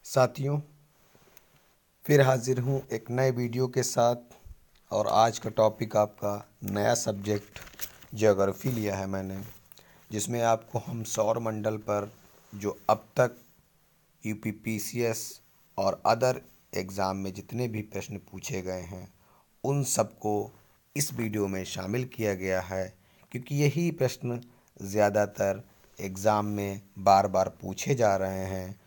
साथियों, फिर हाजिर हूँ एक नए वीडियो के साथ। और आज का टॉपिक आपका नया सब्जेक्ट ज्योग्राफी लिया है मैंने, जिसमें आपको हम सौर मंडल पर जो अब तक यूपीपीसीएस और अदर एग्ज़ाम में जितने भी प्रश्न पूछे गए हैं उन सबको इस वीडियो में शामिल किया गया है, क्योंकि यही प्रश्न ज़्यादातर एग्ज़ाम में बार बार पूछे जा रहे हैं।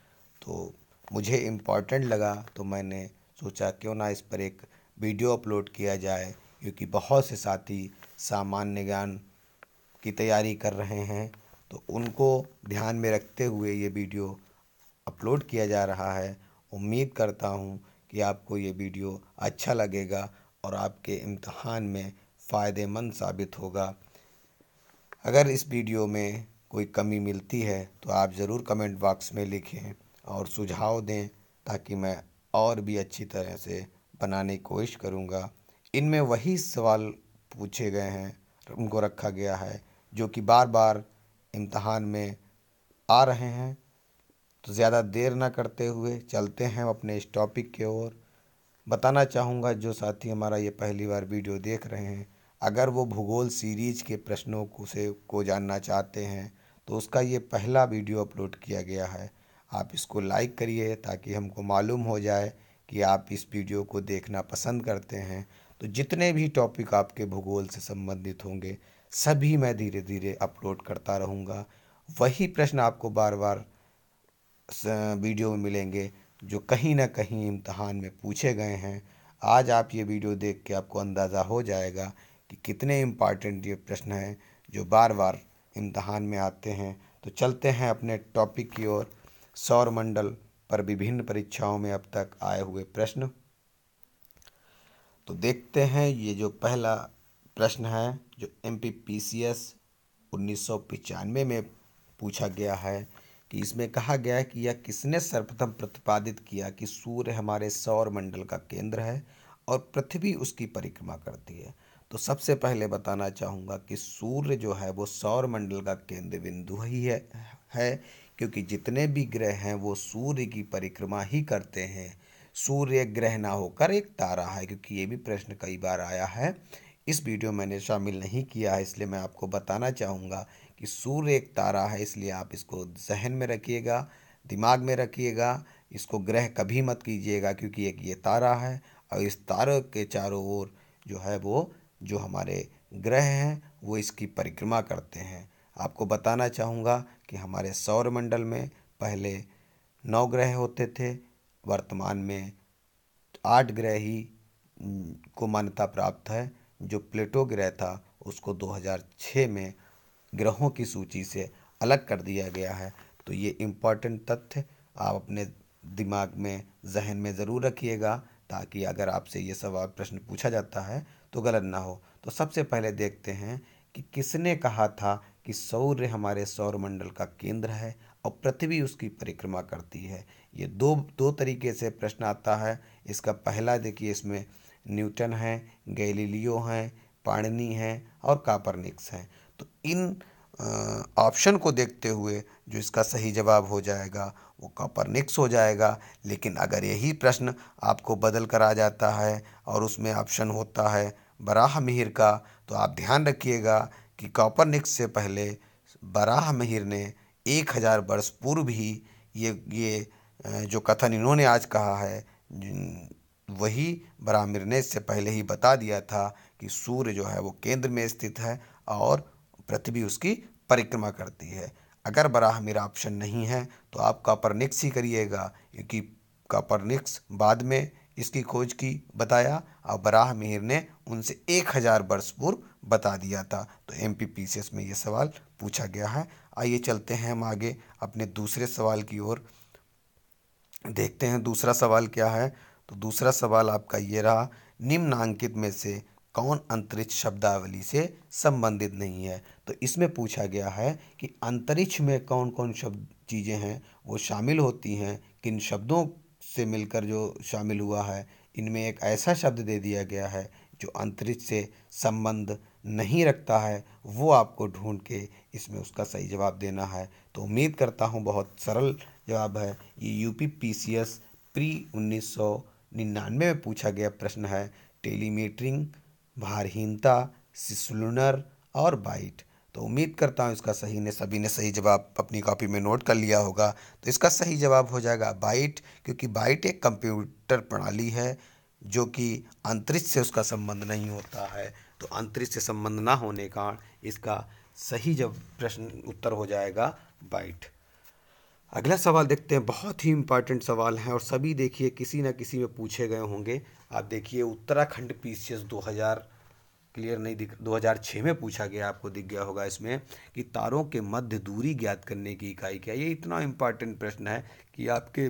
तो मुझे इम्पोर्टेंट लगा तो मैंने सोचा क्यों ना इस पर एक वीडियो अपलोड किया जाए, क्योंकि बहुत से साथी सामान्य ज्ञान की तैयारी कर रहे हैं। तो उनको ध्यान में रखते हुए ये वीडियो अपलोड किया जा रहा है। उम्मीद करता हूँ कि आपको ये वीडियो अच्छा लगेगा और आपके इम्तहान में फ़ायदेमंद साबित होगा। अगर इस वीडियो में कोई कमी मिलती है तो आप ज़रूर कमेंट बॉक्स में लिखें और सुझाव दें, ताकि मैं और भी अच्छी तरह से बनाने की कोशिश करूँगा। इनमें वही सवाल पूछे गए हैं, उनको रखा गया है जो कि बार बार इम्तहान में आ रहे हैं। तो ज़्यादा देर ना करते हुए चलते हैं अपने इस टॉपिक की ओर। बताना चाहूँगा जो साथी हमारा ये पहली बार वीडियो देख रहे हैं, अगर वो भूगोल सीरीज के प्रश्नों को जानना चाहते हैं तो उसका ये पहला वीडियो अपलोड किया गया है। आप इसको लाइक करिए ताकि हमको मालूम हो जाए कि आप इस वीडियो को देखना पसंद करते हैं। तो जितने भी टॉपिक आपके भूगोल से संबंधित होंगे सभी मैं धीरे धीरे अपलोड करता रहूँगा। वही प्रश्न आपको बार बार वीडियो में मिलेंगे जो कहीं ना कहीं इम्तहान में पूछे गए हैं। आज आप ये वीडियो देख के आपको अंदाज़ा हो जाएगा कि कितने इम्पॉर्टेंट ये प्रश्न हैं जो बार बार इम्तहान में आते हैं। तो चलते हैं अपने टॉपिक की ओर। सौर मंडल पर विभिन्न परीक्षाओं में अब तक आए हुए प्रश्न तो देखते हैं। ये जो पहला प्रश्न है जो MPPCS 1995 में पूछा गया है, कि इसमें कहा गया है कि यह किसने सर्वप्रथम प्रतिपादित किया कि सूर्य हमारे सौर मंडल का केंद्र है और पृथ्वी उसकी परिक्रमा करती है। तो सबसे पहले बताना चाहूँगा कि सूर्य जो है वो सौर मंडल का केंद्र बिंदु ही है, क्योंकि जितने भी ग्रह हैं वो सूर्य की परिक्रमा ही करते हैं। सूर्य ग्रह ना होकर एक तारा है, क्योंकि ये भी प्रश्न कई बार आया है। इस वीडियो मैंने शामिल नहीं किया है, इसलिए मैं आपको बताना चाहूँगा कि सूर्य एक तारा है, इसलिए आप इसको जहन में रखिएगा, दिमाग में रखिएगा। इसको ग्रह कभी मत कीजिएगा, क्योंकि एक ये तारा है और इस तारे के चारों ओर जो है वो जो हमारे ग्रह हैं वो इसकी परिक्रमा करते हैं। आपको बताना चाहूँगा कि हमारे सौरमंडल में पहले 9 ग्रह होते थे, वर्तमान में 8 ग्रह ही को मान्यता प्राप्त है। जो प्लेटो ग्रह था उसको 2006 में ग्रहों की सूची से अलग कर दिया गया है। तो ये इम्पॉर्टेंट तथ्य आप अपने दिमाग में जहन में ज़रूर रखिएगा, ताकि अगर आपसे ये सवाल प्रश्न पूछा जाता है तो गलत ना हो। तो सबसे पहले देखते हैं कि किसने कहा था कि सूर्य हमारे सौरमंडल का केंद्र है और पृथ्वी उसकी परिक्रमा करती है। ये दो दो तरीके से प्रश्न आता है। इसका पहला देखिए, इसमें न्यूटन हैं, गैलीलियो हैं, पाणिनी हैं और कापरनिक्स हैं। तो इन ऑप्शन को देखते हुए जो इसका सही जवाब हो जाएगा वो कापरनिक्स हो जाएगा। लेकिन अगर यही प्रश्न आपको बदल कर आ जाता है और उसमें ऑप्शन होता है बराहमिहिर का, तो आप ध्यान रखिएगा कि कापरनिक्स से पहले बराहमिहिर ने 1000 वर्ष पूर्व ही ये जो कथन इन्होंने आज कहा है, वही बराहमिहिर ने इससे पहले ही बता दिया था कि सूर्य जो है वो केंद्र में स्थित है और पृथ्वी उसकी परिक्रमा करती है। अगर बराहमिहिर ऑप्शन नहीं है तो आप कापरनिक्स ही करिएगा, क्योंकि कापरनिक्स बाद में इसकी खोज की बताया और बराहमिहिर ने उनसे 1000 वर्ष पूर्व बता दिया था। तो MPPCS में ये सवाल पूछा गया है। आइए चलते हैं हम आगे अपने दूसरे सवाल की ओर। देखते हैं दूसरा सवाल क्या है। तो दूसरा सवाल आपका ये रहा, निम्नांकित में से कौन अंतरिक्ष शब्दावली से संबंधित नहीं है। तो इसमें पूछा गया है कि अंतरिक्ष में कौन कौन शब्द चीज़ें हैं वो शामिल होती हैं, किन शब्दों से मिलकर जो शामिल हुआ है। इनमें एक ऐसा शब्द दे दिया गया है जो अंतरिक्ष से संबंध नहीं रखता है वो आपको ढूंढ के इसमें उसका सही जवाब देना है। तो उम्मीद करता हूँ बहुत सरल जवाब है। ये यूपी पीसीएस प्री 1999 में पूछा गया प्रश्न है। टेलीमीटरिंग, भारहीनता, सिस्लुनर और बाइट। तो उम्मीद करता हूँ इसका सभी ने सही जवाब अपनी कॉपी में नोट कर लिया होगा। तो इसका सही जवाब हो जाएगा बाइट, क्योंकि बाइट एक कंप्यूटर प्रणाली है जो कि अंतरिक्ष से उसका संबंध नहीं होता है। तो अंतरिक्ष से संबंध ना होने का कारण इसका सही जब प्रश्न उत्तर हो जाएगा बाइट। अगला सवाल देखते हैं। बहुत ही इम्पोर्टेंट सवाल है और सभी देखिए किसी न किसी में पूछे गए होंगे। आप देखिए उत्तराखंड पीसीएस 2000 क्लियर नहीं दिख 2006 में पूछा गया, आपको दिख गया होगा इसमें कि तारों के मध्य दूरी ज्ञात करने की इकाई क्या है। ये इतना इम्पोर्टेंट प्रश्न है कि आपके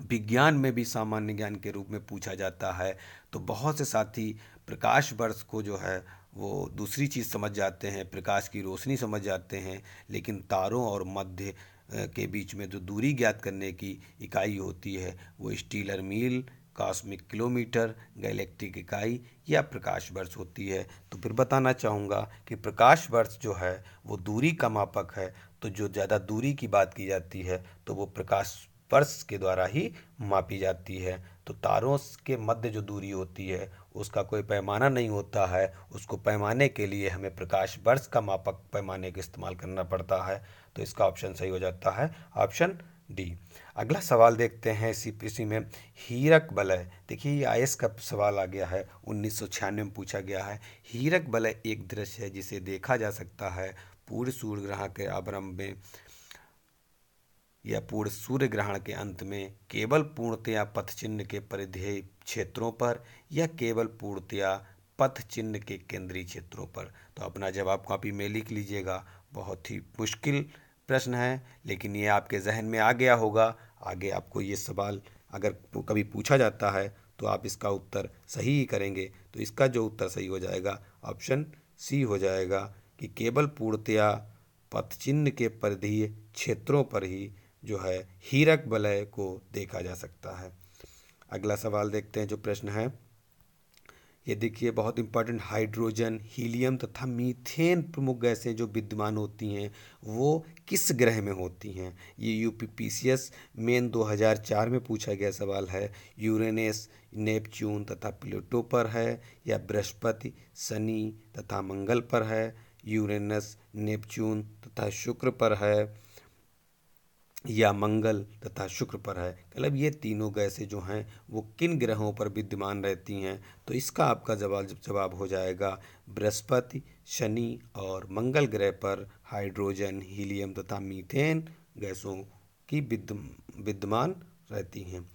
विज्ञान में भी सामान्य ज्ञान के रूप में पूछा जाता है। तो बहुत से साथी प्रकाश वर्ष को जो है वो दूसरी चीज़ समझ जाते हैं, प्रकाश की रोशनी समझ जाते हैं, लेकिन तारों और मध्य के बीच में जो दूरी ज्ञात करने की इकाई होती है वो स्टीलर मील, कॉस्मिक किलोमीटर, गैलेक्टिक इकाई या प्रकाश वर्ष होती है। तो फिर बताना चाहूँगा कि प्रकाश वर्ष जो है वो दूरी का मापक है। तो जो ज़्यादा दूरी की बात की जाती है तो वो प्रकाश वर्ष के द्वारा ही मापी जाती है। तो तारों के मध्य जो दूरी होती है उसका कोई पैमाना नहीं होता है, उसको पैमाने के लिए हमें प्रकाश वर्ष का मापक पैमाने का इस्तेमाल करना पड़ता है। तो इसका ऑप्शन सही हो जाता है ऑप्शन डी। अगला सवाल देखते हैं इसी में हीरक वलय। देखिए ये आईएएस का सवाल आ गया है, 1996 में पूछा गया है। हीरक वलय एक दृश्य है जिसे देखा जा सकता है पूर्ण सूर्य ग्रहण के आरंभ में या पूर्ण सूर्य ग्रहण के अंत में, केवल पूर्णतया पथ चिन्ह के परिधेय क्षेत्रों पर या केवल पूर्णतया पथ चिन्ह के केंद्रीय क्षेत्रों पर। तो अपना जवाब कॉपी में लिख लीजिएगा। बहुत ही मुश्किल प्रश्न है लेकिन ये आपके जहन में आ गया होगा। आगे आपको ये सवाल अगर कभी पूछा जाता है तो आप इसका उत्तर सही ही करेंगे। तो इसका जो उत्तर सही हो जाएगा ऑप्शन सी हो जाएगा कि केवल पूर्णतया पथ चिन्ह के परिधीय क्षेत्रों पर ही जो है हीरक वलय को देखा जा सकता है। अगला सवाल देखते हैं जो प्रश्न है ये देखिए बहुत इंपॉर्टेंट। हाइड्रोजन, हीलियम तथा मीथेन प्रमुख गैसें जो विद्यमान होती हैं वो किस ग्रह में होती हैं। ये यूपीपीसीएस मेन 2004 में पूछा गया सवाल है। यूरेनस, नेपच्यून तथा प्लूटो पर है या बृहस्पति, शनि तथा मंगल पर है, यूरेनस, नेपच्यून तथा शुक्र पर है या मंगल तथा शुक्र पर है। मतलब ये तीनों गैसें जो हैं वो किन ग्रहों पर विद्यमान रहती हैं। तो इसका आपका जवाब हो जाएगा बृहस्पति, शनि और मंगल ग्रह पर हाइड्रोजन, हीलियम तथा मीथेन गैसों की विद्यमान रहती हैं।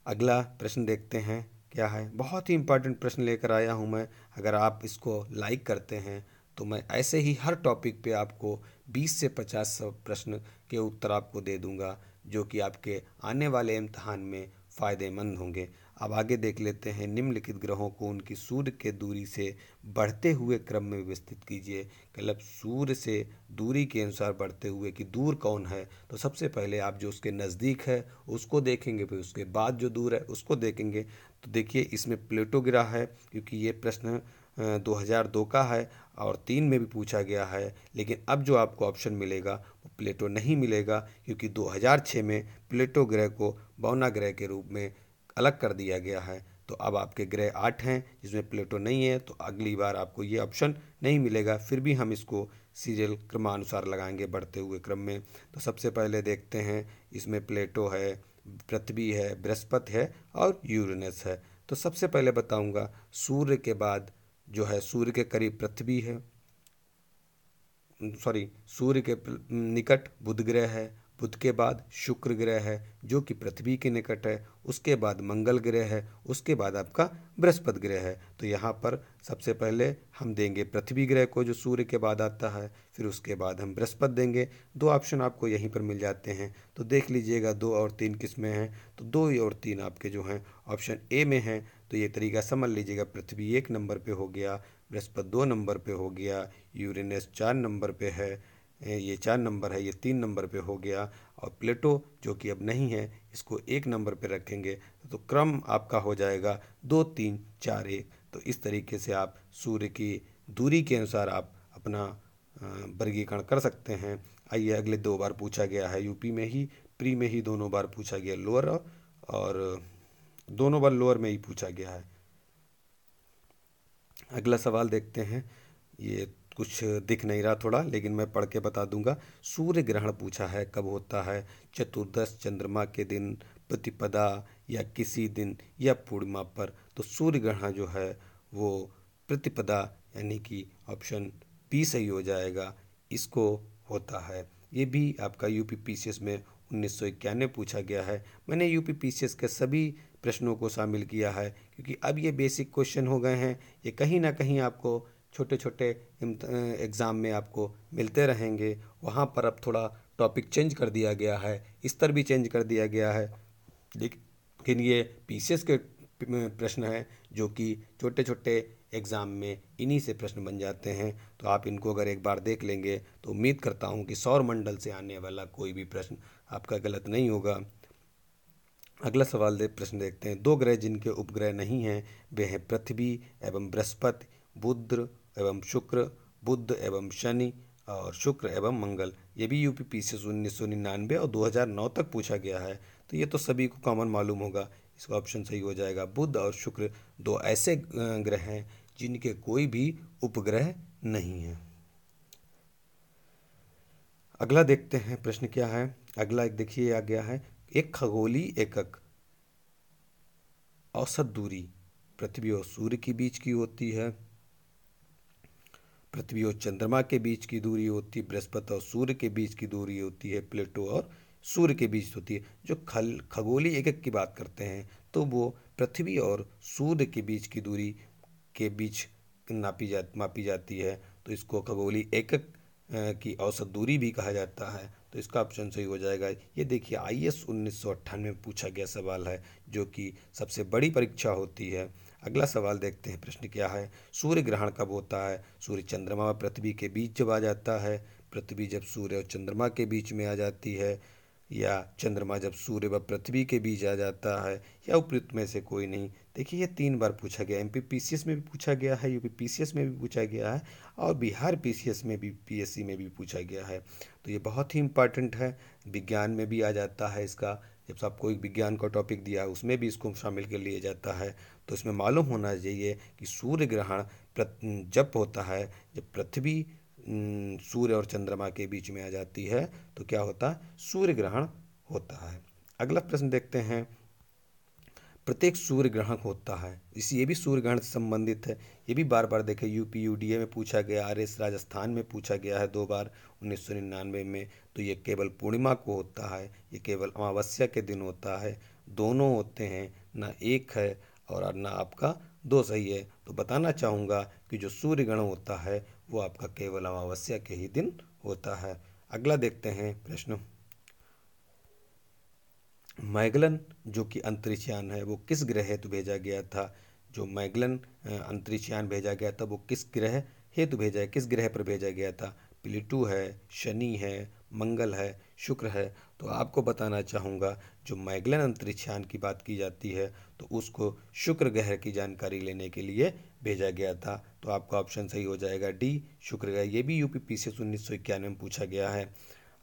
अगला प्रश्न देखते हैं क्या है। बहुत ही इंपॉर्टेंट प्रश्न लेकर आया हूँ मैं। अगर आप इसको लाइक करते हैं तो मैं ऐसे ही हर टॉपिक पे आपको 20 से 50 प्रश्न के उत्तर आपको दे दूंगा जो कि आपके आने वाले इम्तहान में फ़ायदेमंद होंगे। अब आगे देख लेते हैं। निम्नलिखित ग्रहों को उनकी सूर्य के दूरी से बढ़ते हुए क्रम में व्यवस्थित कीजिए। मतलब सूर्य से दूरी के अनुसार बढ़ते हुए कि दूर कौन है। तो सबसे पहले आप जो उसके नज़दीक है उसको देखेंगे, फिर उसके बाद जो दूर है उसको देखेंगे। तो देखिए इसमें प्लूटो ग्रह है क्योंकि ये प्रश्न 2002 का है और 3 में भी पूछा गया है। लेकिन अब जो आपको ऑप्शन मिलेगा वो प्लूटो नहीं मिलेगा क्योंकि 2006 में प्लूटो ग्रह को बौना ग्रह के रूप में अलग कर दिया गया है। तो अब आपके ग्रह 8 हैं जिसमें प्लूटो नहीं है। तो अगली बार आपको ये ऑप्शन नहीं मिलेगा। फिर भी हम इसको सीरियल क्रमानुसार लगाएंगे बढ़ते हुए क्रम में। तो सबसे पहले देखते हैं इसमें प्लूटो है, पृथ्वी है, बृहस्पति है और यूरेनस है। तो सबसे पहले बताऊंगा सूर्य के बाद जो है सूर्य के करीब पृथ्वी है, सूर्य के निकट बुध ग्रह है, बुध के बाद शुक्र ग्रह है जो कि पृथ्वी के निकट है, उसके बाद मंगल ग्रह है, उसके बाद आपका बृहस्पति ग्रह है। तो यहाँ पर सबसे पहले हम देंगे पृथ्वी ग्रह को जो सूर्य के बाद आता है, फिर उसके बाद हम बृहस्पति देंगे। 2 ऑप्शन आपको यहीं पर मिल जाते हैं। तो देख लीजिएगा 2 और 3 किस में हैं। तो 2 और 3 आपके जो हैं ऑप्शन ए में हैं। तो ये तरीका समझ लीजिएगा। पृथ्वी 1 नंबर पे हो गया, बृहस्पति 2 नंबर पे हो गया, यूरेनस 4 नंबर पे है, ये 4 नंबर है, ये 3 नंबर पे हो गया और प्लूटो जो कि अब नहीं है इसको 1 नंबर पे रखेंगे। तो क्रम आपका हो जाएगा 2 3 4 1। तो इस तरीके से आप सूर्य की दूरी के अनुसार आप अपना वर्गीकरण कर सकते हैं। आइए, अगले 2 बार पूछा गया है यूपी में ही, प्री में ही दोनों बार पूछा गया लोअर, और दोनों बार लोअर में ही पूछा गया है। अगला सवाल देखते हैं। ये कुछ दिख नहीं रहा थोड़ा, लेकिन मैं पढ़ के बता दूंगा। सूर्य ग्रहण पूछा है, कब होता है? चतुर्दश चंद्रमा के दिन, प्रतिपदा, या किसी दिन, या पूर्णिमा पर। तो सूर्य ग्रहण जो है वो प्रतिपदा यानी कि ऑप्शन बी सही हो जाएगा, इसको होता है। ये भी आपका यूपी पीसीएस में 1991 पूछा गया है। मैंने यूपी पीसीएस के सभी प्रश्नों को शामिल किया है, क्योंकि अब ये बेसिक क्वेश्चन हो गए हैं। ये कहीं ना कहीं आपको छोटे छोटे एग्ज़ाम में आपको मिलते रहेंगे। वहाँ पर अब थोड़ा टॉपिक चेंज कर दिया गया है, स्तर भी चेंज कर दिया गया है, लेकिन ये पीसीएस के प्रश्न हैं जो कि छोटे छोटे एग्ज़ाम में इन्हीं से प्रश्न बन जाते हैं। तो आप इनको अगर एक बार देख लेंगे तो उम्मीद करता हूँ कि सौर मंडल से आने वाला कोई भी प्रश्न आपका गलत नहीं होगा। अगला सवाल प्रश्न देखते हैं। 2 ग्रह जिनके उपग्रह नहीं हैं वे हैं पृथ्वी एवं बृहस्पति, बुध एवं शुक्र, बुध एवं शनि, और शुक्र एवं मंगल। ये भी यूपी पीसीएस 1999 और 2009 तक पूछा गया है। तो ये तो सभी को कॉमन मालूम होगा, इसका ऑप्शन सही हो जाएगा। बुध और शुक्र 2 ऐसे ग्रह हैं जिनके कोई भी उपग्रह नहीं है। अगला देखते हैं प्रश्न क्या है। अगला एक देखिए आ गया है। एक खगोलीय एकक औसत दूरी पृथ्वी और सूर्य के बीच की होती है, पृथ्वी और चंद्रमा के बीच की दूरी होती है, बृहस्पति और सूर्य के बीच की दूरी होती है, प्लेटो और सूर्य के बीच होती है। जो खगोलीय एकक की बात करते हैं तो वो पृथ्वी और सूर्य के बीच की दूरी के बीच मापी जाती है। तो इसको खगोलीय एकक की औसत दूरी भी कहा जाता है। तो इसका ऑप्शन सही हो जाएगा। ये देखिए आईएएस 1998 में पूछा गया सवाल है, जो कि सबसे बड़ी परीक्षा होती है। अगला सवाल देखते हैं, प्रश्न क्या है। सूर्य ग्रहण कब होता है? सूर्य चंद्रमा व पृथ्वी के बीच जब आ जाता है, पृथ्वी जब सूर्य और चंद्रमा के बीच में आ जाती है, या चंद्रमा जब सूर्य व पृथ्वी के बीच आ जाता है, या उपयुक्त में से कोई नहीं। देखिए ये 3 बार पूछा गया। एमपी पीसीएस में भी पूछा गया है, यूपी पीसीएस में भी पूछा गया है, और बिहार पीसीएस में भी, पीएससी में भी पूछा गया है। तो ये बहुत ही इम्पॉर्टेंट है। विज्ञान में भी आ जाता है इसका, जब आपको एक विज्ञान का टॉपिक दिया है उसमें भी इसको शामिल कर लिया जाता है। तो इसमें मालूम होना चाहिए कि सूर्य ग्रहण जब होता है जब पृथ्वी सूर्य और चंद्रमा के बीच में आ जाती है, तो क्या होता है? सूर्य ग्रहण होता है। अगला प्रश्न देखते हैं। प्रत्येक सूर्य ग्रहण होता है, ये भी सूर्य ग्रहण से संबंधित है। ये भी बार बार देखे, यूपी यूडीए में पूछा गया, आरएस राजस्थान में पूछा गया है 2 बार 1999 में। तो ये केवल पूर्णिमा को होता है, ये केवल अमावस्या के दिन होता है। दोनों होते हैं, ना एक है और ना आपका 2 सही है। तो बताना चाहूँगा कि जो सूर्य ग्रहण होता है वो आपका केवल अमावस्या के ही दिन होता है। अगला देखते हैं प्रश्न। मैगलन जो कि अंतरिक्षयान है वो किस ग्रह हेतु भेजा गया था? जो मैगलन अंतरिक्षयान भेजा गया था वो किस ग्रह हेतु भेजा है, किस ग्रह पर भेजा गया था? प्लूटो है, शनि है, मंगल है, शुक्र है। तो आपको बताना चाहूँगा जो मैगलन अंतरिक्षयान की बात की जाती है तो उसको शुक्र ग्रह की जानकारी लेने के लिए भेजा गया था। तो आपका ऑप्शन सही हो जाएगा डी, शुक्र ग्रह। ये भी यूपी पीसीएस 1991 में पूछा गया है।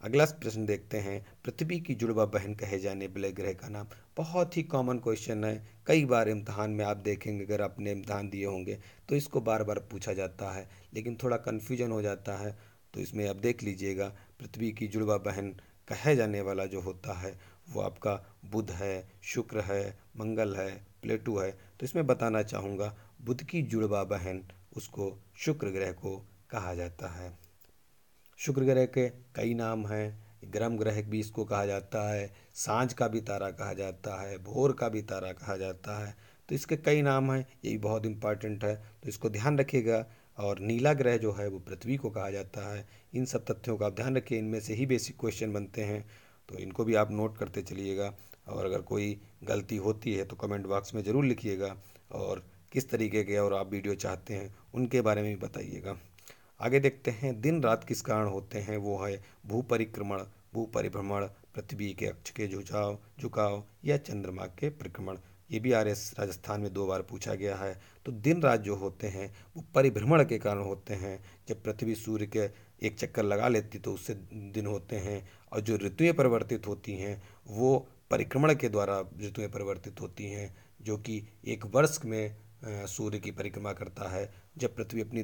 अगला प्रश्न देखते हैं। पृथ्वी की जुड़वा बहन कहे जाने वाले ग्रह का नाम। बहुत ही कॉमन क्वेश्चन है, कई बार इम्तहान में आप देखेंगे, अगर आपने इम्तहान दिए होंगे तो इसको बार बार पूछा जाता है, लेकिन थोड़ा कन्फ्यूजन हो जाता है। तो इसमें आप देख लीजिएगा, पृथ्वी की जुड़वा बहन कहे जाने वाला जो होता है वो आपका बुध है, शुक्र है, मंगल है, प्लेटो है। तो इसमें बताना चाहूँगा बुध की जुड़वा बहन उसको शुक्र ग्रह को कहा जाता है। शुक्र ग्रह के कई नाम हैं। ग्रम ग्रह भी इसको कहा जाता है, सांझ का भी तारा कहा जाता है, भोर का भी तारा कहा जाता है। तो इसके कई नाम हैं, ये भी बहुत इंपॉर्टेंट है, तो इसको ध्यान रखिएगा। और नीला ग्रह जो है वो पृथ्वी को कहा जाता है। इन सब तथ्यों का आप ध्यान रखिए, इनमें से ही बेसिक क्वेश्चन बनते हैं, तो इनको भी आप नोट करते चलिएगा। और अगर कोई गलती होती है तो कमेंट बॉक्स में ज़रूर लिखिएगा, और किस तरीके के और आप वीडियो चाहते हैं उनके बारे में भी बताइएगा। आगे देखते हैं। दिन रात किस कारण होते हैं? वो है भू परिभ्रमण, पृथ्वी के अक्ष के झुकाव या चंद्रमा के परिक्रमण। ये भी RS राजस्थान में 2 बार पूछा गया है। तो दिन रात जो होते हैं वो परिभ्रमण के कारण होते हैं। जब पृथ्वी सूर्य के एक चक्कर लगा लेती तो उससे दिन होते हैं, और जो ऋतुएं परिवर्तित होती हैं वो परिक्रमण के द्वारा ऋतुएं परिवर्तित होती हैं, जो कि एक वर्ष में सूर्य की परिक्रमा करता है। जब पृथ्वी अपनी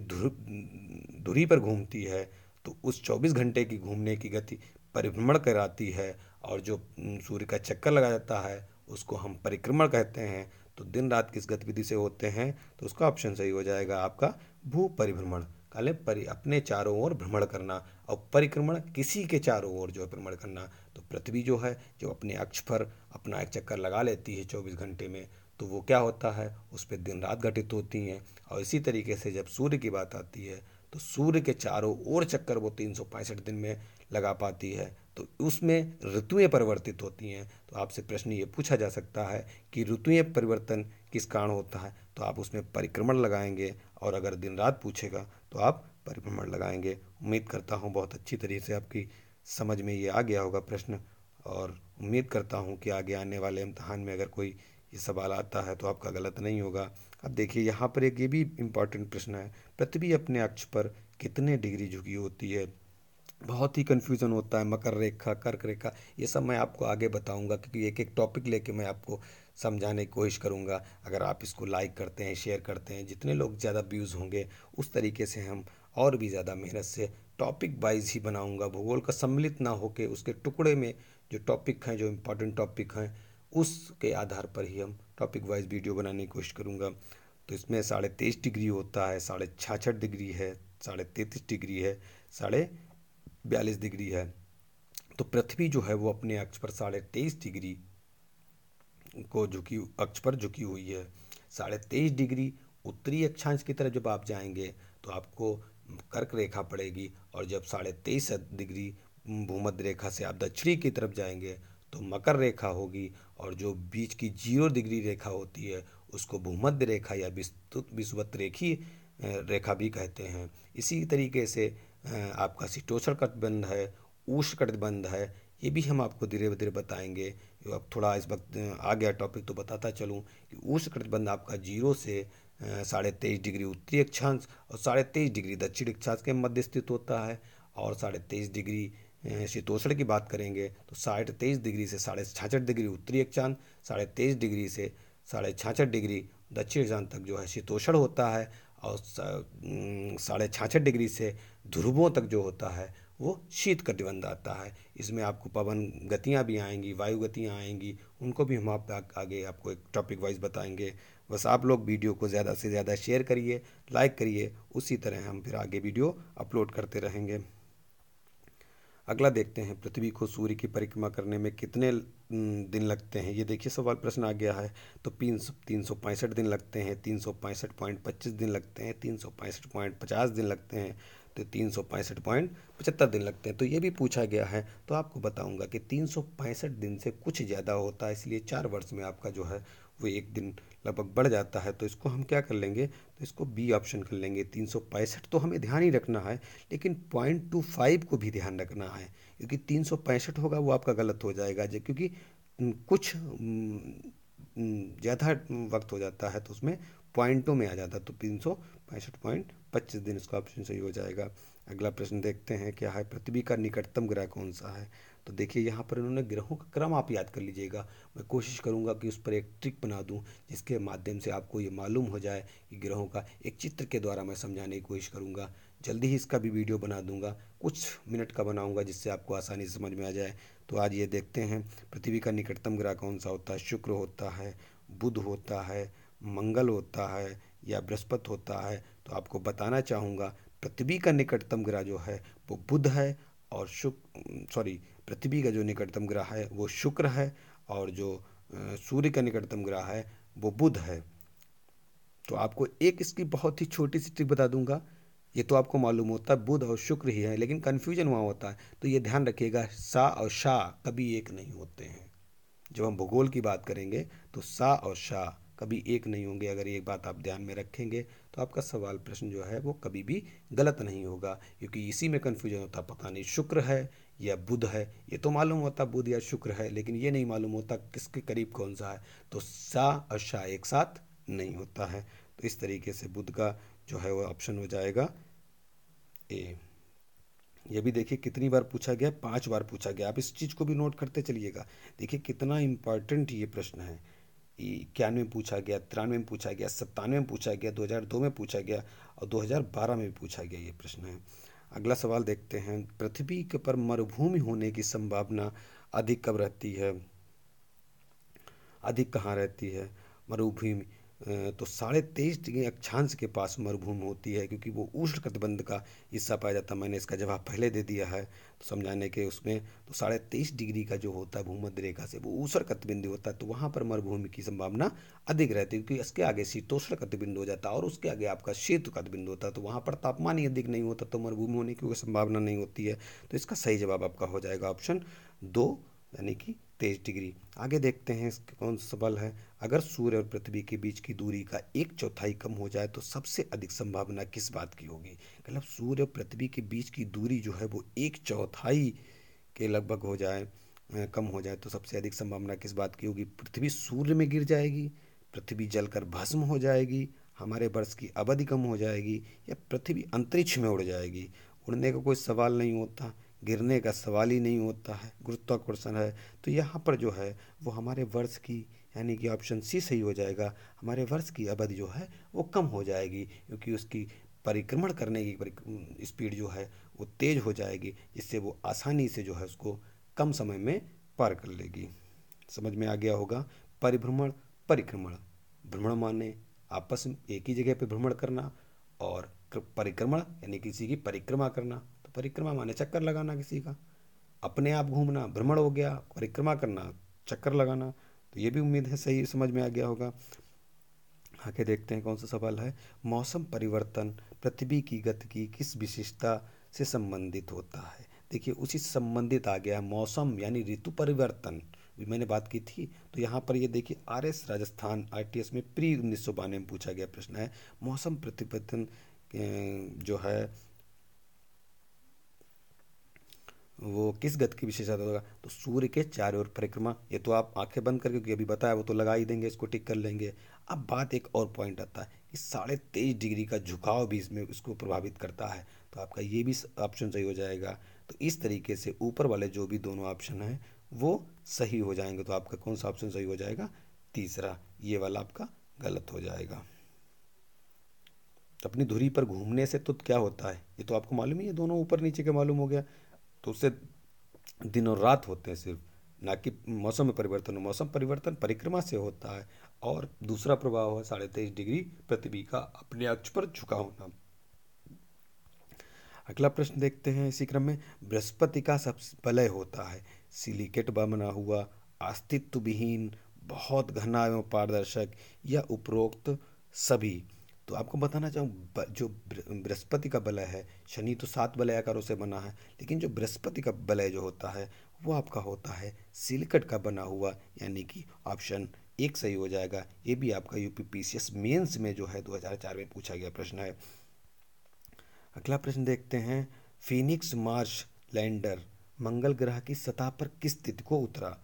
धुरी पर घूमती है तो उस 24 घंटे की घूमने की गति परिभ्रमण कराती है, और जो सूर्य का चक्कर लगा जाता है उसको हम परिक्रमण कहते हैं। तो दिन रात किस गतिविधि से होते हैं, तो उसका ऑप्शन सही हो जाएगा आपका भू परिभ्रमण। काले अपने चारों ओर भ्रमण करना, और परिक्रमण किसी के चारों ओर जो है भ्रमण करना। तो पृथ्वी जो है जो अपने अक्ष पर अपना एक चक्कर लगा लेती है 24 घंटे में, तो वो क्या होता है, उस पर दिन रात घटित होती हैं। और इसी तरीके से जब सूर्य की बात आती है तो सूर्य के चारों ओर चक्कर वो 365 दिन में लगा पाती है, तो उसमें ऋतुएं परिवर्तित होती हैं। तो आपसे प्रश्न ये पूछा जा सकता है कि ऋतुएं परिवर्तन किस कारण होता है, तो आप उसमें परिक्रमण लगाएंगे, और अगर दिन रात पूछेगा तो आप परिभ्रमण लगाएंगे। उम्मीद करता हूँ बहुत अच्छी तरीके से आपकी समझ में ये आ गया होगा प्रश्न, और उम्मीद करता हूँ कि आगे आने वाले इम्तहान में अगर कोई ये सवाल आता है तो आपका गलत नहीं होगा। अब देखिए यहाँ पर एक ये भी इम्पॉर्टेंट प्रश्न है, पृथ्वी अपने अक्ष पर कितने डिग्री झुकी होती है। बहुत ही कन्फ्यूज़न होता है, मकर रेखा, कर्क रेखा, ये सब मैं आपको आगे बताऊंगा, क्योंकि एक एक टॉपिक लेके मैं आपको समझाने की कोशिश करूंगा। अगर आप इसको लाइक करते हैं, शेयर करते हैं, जितने लोग ज़्यादा व्यूज़ होंगे उस तरीके से हम और भी ज़्यादा मेहनत से टॉपिक वाइज ही बनाऊंगा। भूगोल का सम्मिलित ना होके उसके टुकड़े में जो टॉपिक हैं, जो इम्पोर्टेंट टॉपिक हैं, उसके आधार पर ही हम टॉपिक वाइज वीडियो बनाने की कोशिश करूँगा। तो इसमें 23.5 डिग्री होता है, 66.5 डिग्री है, 33.5 डिग्री है, 42 डिग्री है। तो पृथ्वी जो है वो अपने अक्ष पर 23.5 डिग्री को झुकी अक्ष पर झुकी हुई है। 23.5 डिग्री उत्तरी अक्षांश की तरफ जब आप जाएंगे तो आपको कर्क रेखा पड़ेगी, और जब 23.5 डिग्री भूमध्य रेखा से आप दक्षिणी की तरफ जाएंगे तो मकर रेखा होगी, और जो बीच की 0 डिग्री रेखा होती है उसको भूमध्य रेखा या विषुवत रेखी रेखा भी कहते हैं। इसी तरीके से आपका शीतोष्ण कटिबंध है, उष्ण कटिबंध है, ये भी हम आपको धीरे धीरे बताएंगे। अब थोड़ा इस वक्त आ गया टॉपिक तो बताता चलूँ कि उष्ण कटिबंध आपका 0 से 23.5 डिग्री उत्तरी अक्षांश और 23.5 डिग्री दक्षिण अक्षांश के मध्य स्थित होता है। और 23.5 डिग्री शीतोष्ण की बात करेंगे तो 23.5 डिग्री से 66.5 डिग्री उत्तरी अक्षांश, 23.5 डिग्री से 66.5 डिग्री दक्षिण अक्षांश तक जो है शीतोष्ण होता है, और 66.5 डिग्री से ध्रुवों तक जो होता है वो शीत कटिबंध आता है। इसमें आपको पवन गतियाँ भी आएंगी, वायु गतियाँ आएंगी, उनको भी हम आप आगे आपको एक टॉपिक वाइज बताएंगे। बस आप लोग वीडियो को ज़्यादा से ज़्यादा शेयर करिए, लाइक करिए, उसी तरह हम फिर आगे वीडियो अपलोड करते रहेंगे। अगला देखते हैं, पृथ्वी को सूर्य की परिक्रमा करने में कितने दिन लगते हैं। ये देखिए सवाल प्रश्न आ गया है। तो 365 दिन लगते हैं, 365.25 दिन लगते हैं, 365.50 दिन लगते हैं, तो 365.75 दिन लगते हैं। तो ये भी पूछा गया है। तो आपको बताऊंगा कि 365 दिन से कुछ ज़्यादा होता है, इसलिए 4 वर्ष में आपका जो है वो एक दिन लगभग बढ़ जाता है। तो इसको हम क्या कर लेंगे, तो इसको बी ऑप्शन कर लेंगे। 365 तो हमें ध्यान ही रखना है, लेकिन 0.25 को भी ध्यान रखना है, क्योंकि 365 होगा वो आपका गलत हो जाएगा, क्योंकि कुछ ज़्यादा वक्त हो जाता है तो उसमें पॉइंटों में आ जाता है। तो 365.25 दिन इसका ऑप्शन सही हो जाएगा। अगला प्रश्न देखते हैं क्या है, पृथ्वी का निकटतम ग्रह कौन सा है। तो देखिए यहाँ पर इन्होंने ग्रहों का क्रम आप याद कर लीजिएगा। मैं कोशिश करूँगा कि उस पर एक ट्रिक बना दूँ जिसके माध्यम से आपको ये मालूम हो जाए कि ग्रहों का एक चित्र के द्वारा मैं समझाने की कोशिश करूँगा। जल्दी ही इसका भी वीडियो बना दूंगा, कुछ मिनट का बनाऊंगा जिससे आपको आसानी से समझ में आ जाए। तो आज ये देखते हैं पृथ्वी का निकटतम ग्रह कौन सा होता है। शुक्र होता है, बुध होता है, मंगल होता है, या बृहस्पति होता है। तो आपको बताना चाहूँगा पृथ्वी का निकटतम ग्रह जो है वो बुध है, और पृथ्वी का जो निकटतम ग्रह है वो शुक्र है, और जो सूर्य का निकटतम ग्रह है वो बुध है। तो आपको एक इसकी बहुत ही छोटी सी ट्रिक बता दूंगा, ये तो आपको मालूम होता है बुध और शुक्र ही है, लेकिन कन्फ्यूजन वहाँ होता है। तो ये ध्यान रखिएगा, सा और शाह कभी एक नहीं होते हैं। जब हम भूगोल की बात करेंगे तो सा और शाह कभी एक नहीं होंगे। अगर ये बात आप ध्यान में रखेंगे तो आपका सवाल प्रश्न जो है वो कभी भी गलत नहीं होगा, क्योंकि इसी में कन्फ्यूजन होता है, पता नहीं शुक्र है या बुध है। ये तो मालूम होता बुध या शुक्र है, लेकिन ये नहीं मालूम होता किसके करीब कौन सा है। तो सा और शा एक साथ नहीं होता है। तो इस तरीके से बुध का जो है वो ऑप्शन हो जाएगा ए। ये भी देखिए कितनी बार पूछा गया, 5 बार पूछा गया। आप इस चीज़ को भी नोट करते चलिएगा। देखिए कितना इम्पॉर्टेंट ये प्रश्न है। 91 में पूछा गया, 93 में पूछा गया, 97 में पूछा गया, 2002 में पूछा गया और 2012 में भी पूछा गया ये प्रश्न है। अगला सवाल देखते हैं, पृथ्वी के पर मरुभूमि होने की संभावना अधिक कब रहती है? अधिक कहाँ रहती है मरुभूमि? तो 23.5 डिग्री अक्षांश के पास मरुभूमि होती है, क्योंकि वो उष्ण कटिबंध का हिस्सा पाया जाता है। मैंने इसका जवाब पहले दे दिया है तो समझाने के उसमें। तो 23.5 डिग्री का जो होता है भूमध्य रेखा से वो उष्ण कटिबंध होता है, तो वहाँ पर मरुभूमि की संभावना अधिक रहती है, क्योंकि इसके आगे शीतोष्ण कटिबंध हो जाता है और उसके आगे आपका शीत कटिबंध होता है, तो वहाँ पर तापमान ही अधिक नहीं होता, तो मरुभूमि होने की कोई संभावना नहीं होती है। तो इसका सही जवाब आपका हो जाएगा ऑप्शन 2, यानी कि 23 डिग्री। आगे देखते हैं इसके कौन सा सवाल है। अगर सूर्य और पृथ्वी के बीच की दूरी का 1/4 कम हो जाए तो सबसे अधिक संभावना किस बात की होगी? मतलब सूर्य और पृथ्वी के बीच की दूरी जो है वो 1/4 के लगभग हो जाए, कम हो जाए, तो सबसे अधिक संभावना किस बात की होगी? पृथ्वी सूर्य में गिर जाएगी, पृथ्वी जलकर भस्म हो जाएगी, हमारे वर्ष की अवधि कम हो जाएगी, या पृथ्वी अंतरिक्ष में उड़ जाएगी? उड़ने का कोई सवाल नहीं होता, गिरने का सवाल ही नहीं होता है, गुरुत्वाकर्षण है। तो यहाँ पर जो है वो हमारे वर्ष की, यानी कि ऑप्शन सी सही हो जाएगा। हमारे वर्ष की अवधि जो है वो कम हो जाएगी, क्योंकि उसकी परिक्रमण करने की स्पीड जो है वो तेज हो जाएगी, जिससे वो आसानी से जो है उसको कम समय में पार कर लेगी। समझ में आ गया होगा। परिभ्रमण, परिक्रमण। भ्रमण माने आपस में एक ही जगह पे भ्रमण करना, और परिक्रमण यानी किसी की परिक्रमा करना। तो परिक्रमा माने चक्कर लगाना किसी का, अपने आप घूमना भ्रमण हो गया, परिक्रमा करना चक्कर लगाना। तो ये भी उम्मीद है सही समझ में आ गया होगा। आगे देखते हैं कौन सा सवाल है। मौसम परिवर्तन पृथ्वी की गति की किस विशेषता से संबंधित होता है? देखिए उसी से संबंधित आ गया मौसम यानी ऋतु परिवर्तन, भी मैंने बात की थी। तो यहाँ पर ये देखिए RS राजस्थान ITS में प्री 1992 में पूछा गया प्रश्न है। मौसम परिवर्तन जो है वो किस गति की विशेषता होगा? तो सूर्य के चारों ओर परिक्रमा। ये तो आप आंखें बंद करके, क्योंकि अभी बताया वो तो लगा ही देंगे, इसको टिक कर लेंगे। अब बात एक और पॉइंट आता है कि 23.5 डिग्री का झुकाव भी इसमें इसको प्रभावित करता है, तो आपका ये भी ऑप्शन सही हो जाएगा। तो इस तरीके से ऊपर वाले जो भी दोनों ऑप्शन हैं वो सही हो जाएंगे। तो आपका कौन सा ऑप्शन सही हो जाएगा? तीसरा, ये वाला आपका गलत हो जाएगा। अपनी धुरी पर घूमने से तो क्या होता है, ये तो आपको मालूम ही है, दोनों ऊपर नीचे के मालूम हो गया। तो उससे दिन और रात होते हैं सिर्फ, ना कि मौसम में परिवर्तन हो। मौसम परिवर्तन परिक्रमा से होता है। और दूसरा प्रभाव है 23.5 डिग्री पृथ्वी का अपने अक्ष पर झुका होना। अगला प्रश्न देखते हैं इसी क्रम में। बृहस्पति का सब वलय होता है सिलिकेट बना हुआ, अस्तित्व विहीन, बहुत घना एवं पारदर्शक, या उपरोक्त सभी? तो आपको बताना चाहूँ जो बृहस्पति का वलय है, शनि तो 7 वलयाकारों से बना है, लेकिन जो बृहस्पति का वलय जो होता है वो आपका होता है सिलिकट का बना हुआ, यानी कि ऑप्शन 1 सही हो जाएगा। ये भी आपका UPPCS मेंस में जो है 2004 में पूछा गया प्रश्न है। अगला प्रश्न देखते हैं। फीनिक्स मार्स लैंडर मंगल ग्रह की सतह पर किस तिथि को उतरा?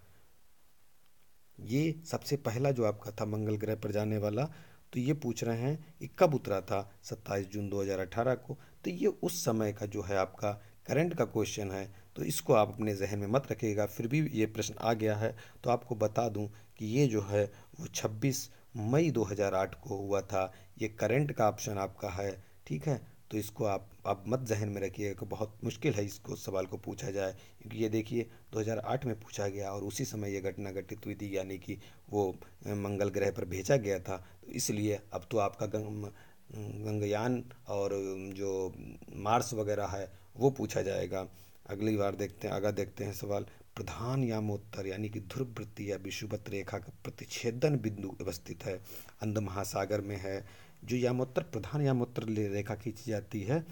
ये सबसे पहला जो आपका था मंगल ग्रह पर जाने वाला, तो ये पूछ रहे हैं कि कब उतरा था? 27 जून 2018 को। तो ये उस समय का जो है आपका करंट का क्वेश्चन है, तो इसको आप अपने जहन में मत रखिएगा। फिर भी ये प्रश्न आ गया है तो आपको बता दूं कि ये जो है वो 26 मई 2008 को हुआ था। ये करंट का ऑप्शन आपका है, ठीक है। तो इसको आप मत जहन में रखिएगा कि बहुत मुश्किल है इसको सवाल को पूछा जाए, क्योंकि ये देखिए 2008 में पूछा गया और उसी समय ये घटना घटित हुई थी, यानी कि वो मंगल ग्रह पर भेजा गया था। तो इसलिए अब तो आपका गंगयान और जो मार्स वगैरह है वो पूछा जाएगा। अगली बार देखते हैं, आगे देखते हैं सवाल। प्रधान यामोत्तर यानी कि ध्रुव वृत्ति या विषुवत रेखा का प्रतिच्छेदन बिंदु अवस्थित है अंध महासागर में है। जो यामोत्तर प्रधान यामोत्तर रेखा खींची जाती है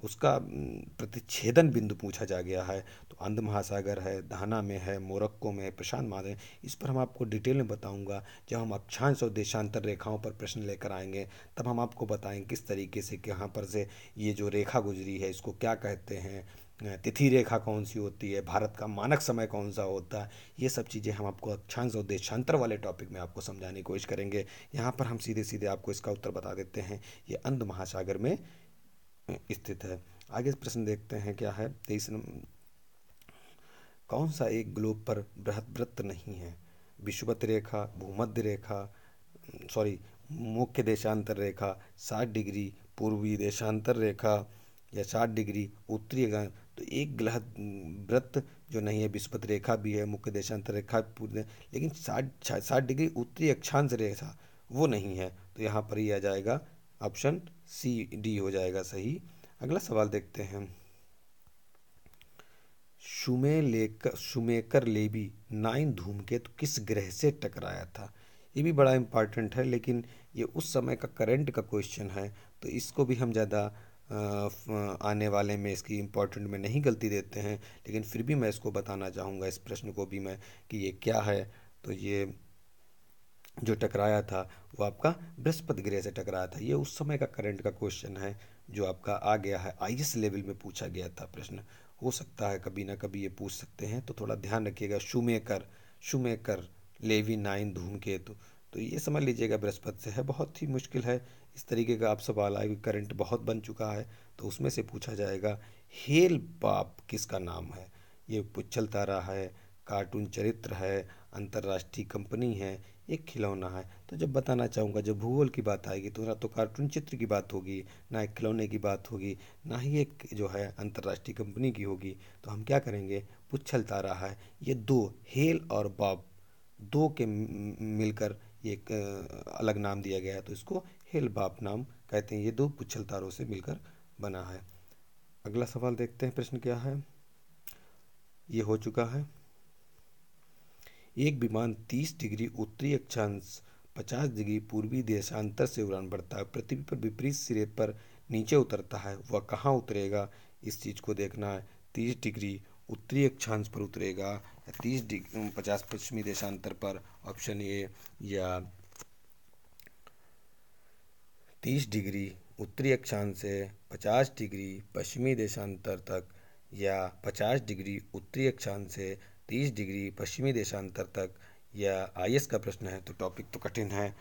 उसका प्रतिच्छेदन बिंदु पूछा जा गया है। तो अंध महासागर है, दाना में है, मोरक्को में है, प्रशांत महासागर है। इस पर हम आपको डिटेल में बताऊंगा जब हम अक्षांश और देशांतर रेखाओं पर प्रश्न लेकर आएंगे, तब हम आपको बताएंगे किस तरीके से यहाँ पर से ये जो रेखा गुजरी है इसको क्या कहते हैं, तिथि रेखा कौन सी होती है, भारत का मानक समय कौन सा होता है, ये सब चीज़ें हम आपको अक्षांश और देशांतर वाले टॉपिक में आपको समझाने की कोशिश करेंगे। यहाँ पर हम सीधे सीधे आपको इसका उत्तर बता देते हैं, ये अंध महासागर में स्थित है। आगे प्रश्न देखते हैं क्या है। 23 कौन सा एक ग्लोब पर बृहत नहीं है? विषुवत रेखा, भूमध्य रेखा, सॉरी मुख्य देशांतर रेखा, 60 डिग्री पूर्वी देशांतर रेखा, या 60 डिग्री उत्तरी तो एक ग्लहत वृत्त जो नहीं है, विषुवत रेखा भी है, मुख्य देशांतर रेखा पूर्वी, लेकिन 60 डिग्री उत्तरी अक्षांश रेखा वो नहीं है। तो यहाँ पर ही आ जाएगा ऑप्शन सी डी हो जाएगा सही। अगला सवाल देखते हैं। शुमेकर लेबी 9 धूमकेतु किस ग्रह से टकराया था? ये भी बड़ा इम्पॉर्टेंट है, लेकिन ये उस समय का करंट का क्वेश्चन है, तो इसको भी हम ज़्यादा आने वाले में इसकी इम्पोर्टेंट में नहीं गलती देते हैं, लेकिन फिर भी मैं इसको बताना चाहूँगा, इस प्रश्न को भी मैं, कि ये क्या है। तो ये जो टकराया था वो आपका बृहस्पति ग्रह से टकराया था। ये उस समय का करंट का क्वेश्चन है जो आपका आ गया है, आईएएस लेवल में पूछा गया था प्रश्न। हो सकता है कभी ना कभी ये पूछ सकते हैं, तो थोड़ा ध्यान रखिएगा। शुमेकर लेवी 9 धूमकेतु, तो ये समझ लीजिएगा बृहस्पति से है। बहुत ही मुश्किल है, इस तरीके का आप सवाल आए, करंट बहुत बन चुका है, तो उसमें से पूछा जाएगा। हेल बाप किसका नाम है? ये पुच्छल तारा है, कार्टून चरित्र है, अंतर्राष्ट्रीय कंपनी है, एक खिलौना है। तो जब बताना चाहूँगा, जब भूगोल की बात आएगी तो ना तो कार्टून चित्र की बात होगी, ना एक खिलौने की बात होगी, ना ही एक जो है अंतर्राष्ट्रीय कंपनी की होगी। तो हम क्या करेंगे, पुच्छल तारा है। ये दो, हेल और बॉब, दो के मिलकर ये एक अलग नाम दिया गया है, तो इसको हेल बाप नाम कहते हैं। ये दो पुच्छल तारों से मिलकर बना है। अगला सवाल देखते हैं, प्रश्न क्या है। ये हो चुका है। एक विमान 30 डिग्री उत्तरी अक्षांश 50 डिग्री पूर्वी देशांतर से उड़ान भरता है, पृथ्वी पर विपरीत सिरे पर नीचे उतरता है, वह कहाँ उतरेगा? इस चीज़ को देखना है। 30 डिग्री उत्तरी अक्षांश पर उतरेगा, या 50 पश्चिमी देशांतर पर, ऑप्शन ए, या 30 डिग्री उत्तरी अक्षांश से 50 डिग्री पश्चिमी देशांतर तक, या 50 डिग्री उत्तरी अक्षांश से 30 डिग्री पश्चिमी देशांतर तक, या आईएएस का प्रश्न है तो टॉपिक तो कठिन है।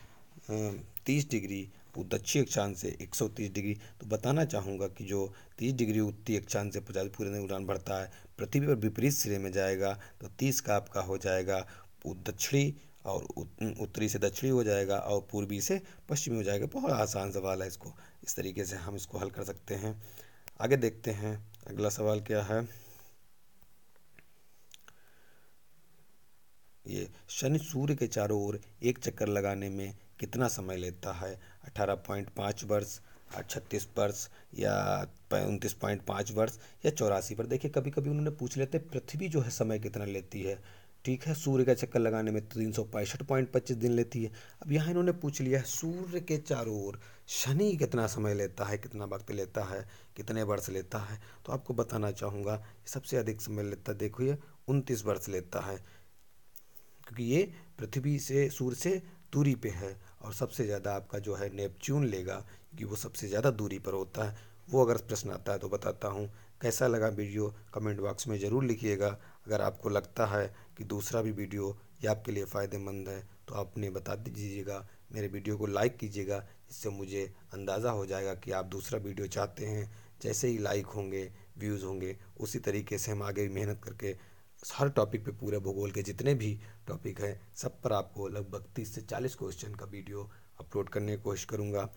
30 डिग्री दक्षिण अक्षांश से 130 डिग्री। तो बताना चाहूँगा कि जो 30 डिग्री उत्तरी अक्षांश से 50 पूरे में उड़ान भरता है, पृथ्वी पर विपरीत सिरे में जाएगा, तो 30 का आपका हो जाएगा दक्षिणी, और उत्तरी से दक्षिणी हो जाएगा, और पूर्वी से पश्चिमी हो जाएगा। बहुत आसान सवाल है, इसको इस तरीके से हम इसको हल कर सकते हैं। आगे देखते हैं अगला सवाल क्या है। ये शनि सूर्य के चारों ओर एक चक्कर लगाने में कितना समय लेता है? 18.5 वर्ष, 36 वर्ष, या 29.5 वर्ष, या 84 वर्ष। देखिए कभी कभी उन्होंने पूछ लेते पृथ्वी जो है समय कितना लेती है। ठीक है, सूर्य का चक्कर लगाने में 365.25 दिन लेती है। अब यहाँ इन्होंने पूछ लिया है सूर्य के चारों ओर शनि कितना समय लेता है, कितना वक्त लेता है, कितने वर्ष लेता है। तो आपको बताना चाहूँगा सबसे अधिक समय लेता है, देखो ये 29 वर्ष लेता है, क्योंकि ये पृथ्वी से, सूर्य से दूरी पे है। और सबसे ज़्यादा आपका जो है नेपच्यून लेगा, क्योंकि वो सबसे ज़्यादा दूरी पर होता है। वो अगर प्रश्न आता है तो बताता हूँ। कैसा लगा वीडियो कमेंट बॉक्स में ज़रूर लिखिएगा। अगर आपको लगता है कि दूसरा भी वीडियो ये आपके लिए फ़ायदेमंद है तो आप उन्हें बता दीजिएगा। मेरे वीडियो को लाइक कीजिएगा, इससे मुझे अंदाज़ा हो जाएगा कि आप दूसरा वीडियो चाहते हैं। जैसे ही लाइक होंगे, व्यूज़ होंगे, उसी तरीके से हम आगे भी मेहनत करके हर टॉपिक पे, पूरे भूगोल के जितने भी टॉपिक हैं सब पर आपको लगभग 30 से 40 क्वेश्चन का वीडियो अपलोड करने की कोशिश करूँगा।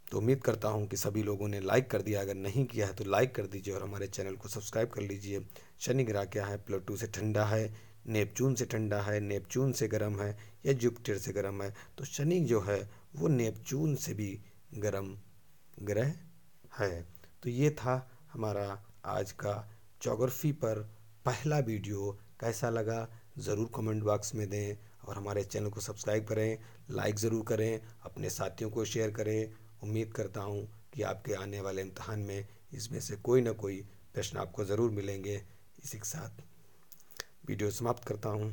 तो उम्मीद करता हूँ कि सभी लोगों ने लाइक कर दिया। अगर नहीं किया है तो लाइक कर दीजिए और हमारे चैनल को सब्सक्राइब कर लीजिए। शनि ग्रह क्या है? प्लूटो से ठंडा है, नेपच्यून से ठंडा है, नेपच्यून से गर्म है, या जुपिटर से गर्म है? तो शनि जो है वो नेपच्यून से भी गर्म ग्रह है। तो ये था हमारा आज का ज्योग्राफी पर पहला वीडियो। कैसा लगा ज़रूर कमेंट बॉक्स में दें, और हमारे चैनल को सब्सक्राइब करें, लाइक ज़रूर करें, अपने साथियों को शेयर करें। उम्मीद करता हूँ कि आपके आने वाले इम्तहान में इसमें से कोई ना कोई प्रश्न आपको ज़रूर मिलेंगे। इसी के साथ वीडियो समाप्त करता हूँ।